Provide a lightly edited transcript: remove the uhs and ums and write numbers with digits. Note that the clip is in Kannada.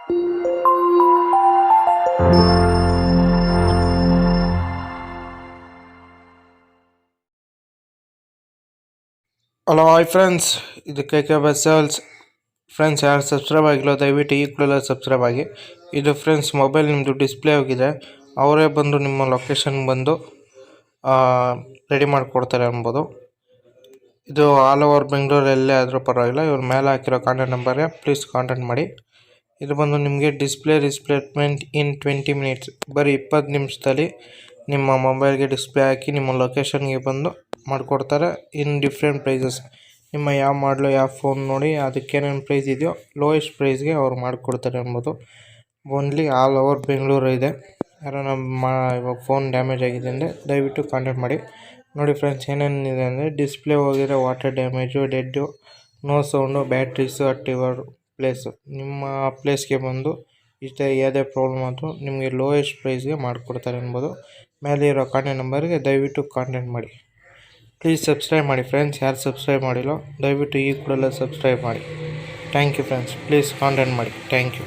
ಹಲೋ ಹಾಯ್ ಫ್ರೆಂಡ್ಸ್, ಇದು ಕೆ ಬಸ್ ಸೇಲ್ಸ್. ಫ್ರೆಂಡ್ಸ್, ಯಾರು ಸಬ್ಸ್ಕ್ರೈಬ್ ಆಗಿಲ್ಲ ದಯವಿಟ್ಟು ಈಗಲೂ ಸಬ್ಸ್ಕ್ರೈಬ್ ಆಗಿ. ಇದು ಫ್ರೆಂಡ್ಸ್ ಮೊಬೈಲ್ ನಿಮ್ಮದು ಡಿಸ್ಪ್ಲೇ ಹೋಗಿದೆ, ಅವರೇ ಬಂದು ನಿಮ್ಮ ಲೊಕೇಶನ್ಗೆ ಬಂದು ರೆಡಿ ಮಾಡಿಕೊಡ್ತಾರೆ ಅನ್ಬೋದು. ಇದು ಆಲ್ ಓವರ್ ಬೆಂಗಳೂರಲ್ಲೇ ಆದರೂ ಪರವಾಗಿಲ್ಲ, ಇವ್ರ ಮೇಲೆ ಹಾಕಿರೋ ಕಾಂಟ್ಯಾಕ್ಟ್ ನಂಬರ್ಗೆ ಪ್ಲೀಸ್ ಕಾಂಟ್ಯಾಕ್ಟ್ ಮಾಡಿ. ಇದು ಬಂದು ನಿಮಗೆ ಡಿಸ್ಪ್ಲೇ ರಿಪ್ಲೇಸ್ಮೆಂಟ್ ಇನ್ 20 ಮಿನಿಟ್ಸ್, ಬರೀ 20 ನಿಮಿಷದಲ್ಲಿ ನಿಮ್ಮ ಮೊಬೈಲ್ಗೆ ಡಿಸ್ಪ್ಲೇ ಹಾಕಿ ನಿಮ್ಮ ಲೊಕೇಶನ್ಗೆ ಬಂದು ಮಾಡಿಕೊಡ್ತಾರೆ. ಇನ್ ಡಿಫ್ರೆಂಟ್ ಪ್ರೈಸಸ್, ನಿಮ್ಮ ಯಾವ ಮಾಡಲು ಯಾವ ಫೋನ್ ನೋಡಿ ಅದಕ್ಕೇನೇನು ಪ್ರೈಸ್ ಇದೆಯೋ ಲೋಯೆಸ್ಟ್ ಪ್ರೈಸ್ಗೆ ಅವ್ರು ಮಾಡಿಕೊಡ್ತಾರೆ ಅನ್ಬೋದು. ಓನ್ಲಿ ಆಲ್ ಓವರ್ ಬೆಂಗಳೂರು ಇದೆ. ಯಾರೋ ಇವಾಗ ಫೋನ್ ಡ್ಯಾಮೇಜ್ ಆಗಿದೆ ಅಂದರೆ ದಯವಿಟ್ಟು ಕಾಂಟ್ಯಾಕ್ಟ್ ಮಾಡಿ. ನೋಡಿ ಫ್ರೆಂಡ್ಸ್, ಏನೇನಿದೆ ಅಂದರೆ ಡಿಸ್ಪ್ಲೇ ಹೋಗಿರೋ, water damage, dead, no sound, batteries at your place. ನಿಮ್ಮ ಪ್ಲೇಸ್ಗೆ ಬಂದು ಇಷ್ಟೇ ಯಾವುದೇ ಪ್ರಾಬ್ಲಮ್ ಆದರೂ ನಿಮಗೆ ಲೋಯೆಸ್ಟ್ ಪ್ರೈಸ್ಗೆ ಮಾಡಿಕೊಡ್ತಾರೆ ಅನ್ಬೋದು. ಮೇಲೆ ಇರೋ ಕಾಂಟ್ಯಾಕ್ಟ್ ನಂಬರ್ಗೆ ದಯವಿಟ್ಟು ಕಾಂಟ್ಯಾಕ್ಟ್ ಮಾಡಿ. ಪ್ಲೀಸ್ ಸಬ್ಸ್ಕ್ರೈಬ್ ಮಾಡಿ ಫ್ರೆಂಡ್ಸ್, ಯಾರು ಸಬ್ಸ್ಕ್ರೈಬ್ ಮಾಡಿಲ್ಲ ದಯವಿಟ್ಟು ಈ ಕೂಡಲೇ ಸಬ್ಸ್ಕ್ರೈಬ್ ಮಾಡಿ. Thank you friends, please contact ಮಾಡಿ. Thank you.